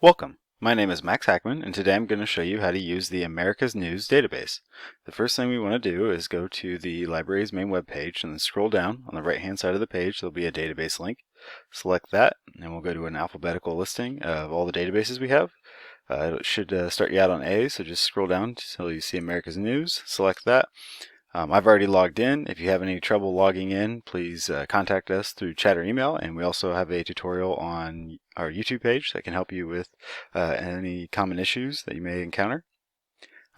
Welcome. My name is Max Hackman, and today I'm going to show you how to use the America's News database. The first thing we want to do is go to the library's main web page and then scroll down. On the right hand side of the page there'll be a database link. Select that and we'll go to an alphabetical listing of all the databases we have. It should start you out on A, so just scroll down until you see America's News. Select that. I've already logged in. If you have any trouble logging in, please contact us through chat or email, and we also have a tutorial on our YouTube page that can help you with any common issues that you may encounter.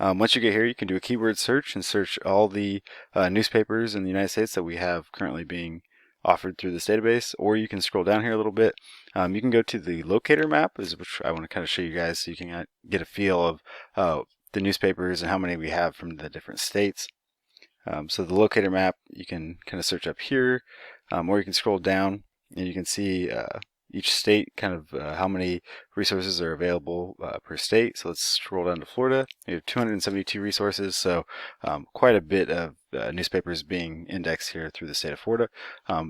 Once you get here, you can do a keyword search and search all the newspapers in the United States that we have currently being offered through this database, or you can scroll down here a little bit. You can go to the locator map, which I want to kind of show you guys so you can get a feel of the newspapers and how many we have from the different states. So the locator map, you can kind of search up here, or you can scroll down and you can see each state, kind of how many resources are available per state. So let's scroll down to Florida. We have 272 resources, so quite a bit of newspapers being indexed here through the state of Florida.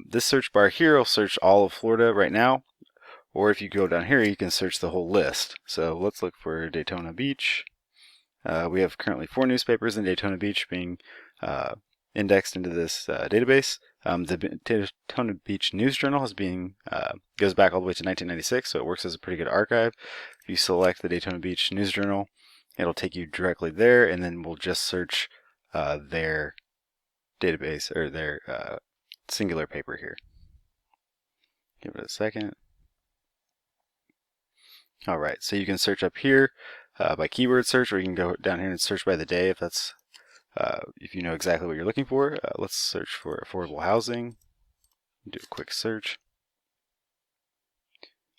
This search bar here will search all of Florida right now, or if you go down here you can search the whole list. So let's look for Daytona Beach. We have currently 4 newspapers in Daytona Beach being indexed into this database. The Daytona Beach News Journal goes back all the way to 1996, so it works as a pretty good archive. If you select the Daytona Beach News Journal, it'll take you directly there, and then we'll just search their database, or their singular paper here. Give it a second. Alright, so you can search up here by keyword search, or you can go down here and search by the day if you know exactly what you're looking for. Let's search for affordable housing. Do a quick search.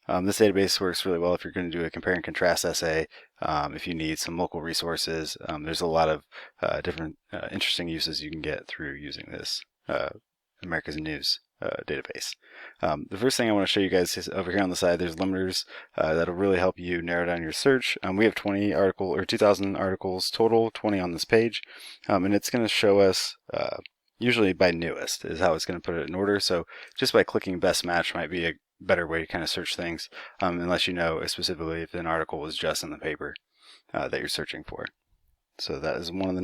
This database works really well if you're going to do a compare and contrast essay, if you need some local resources. There's a lot of different interesting uses you can get through using this America's News database. The first thing I want to show you guys is over here on the side. There's limiters that'll really help you narrow down your search. We have 2,000 articles total, 20 on this page, and it's going to show us usually by newest is how it's going to put it in order. So just by clicking best match might be a better way to kind of search things, unless you know specifically if an article was just in the paper that you're searching for. So that is one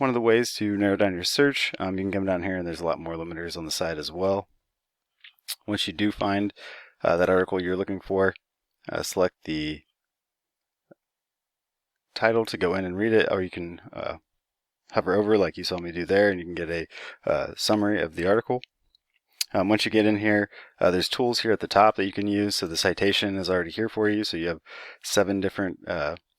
of the ways to narrow down your search. You can come down here and there's a lot more limiters on the side as well. Once you do find that article you're looking for, select the title to go in and read it, or you can hover over like you saw me do there, and you can get a summary of the article. Once you get in here, there's tools here at the top that you can use. So the citation is already here for you. So you have 7 different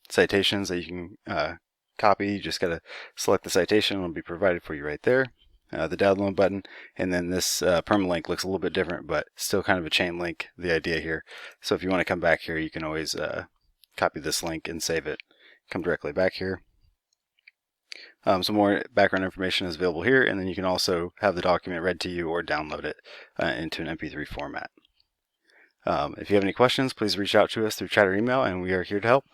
citations that you can copy. You just got to select the citation. It'll be provided for you right there. The download button, and then this permalink looks a little bit different, but still kind of a chain link, the idea here. So if you want to come back here, you can always copy this link and save it. Come directly back here. Some more background information is available here, and then you can also have the document read to you or download it into an MP3 format. If you have any questions, please reach out to us through chat or email, and we are here to help.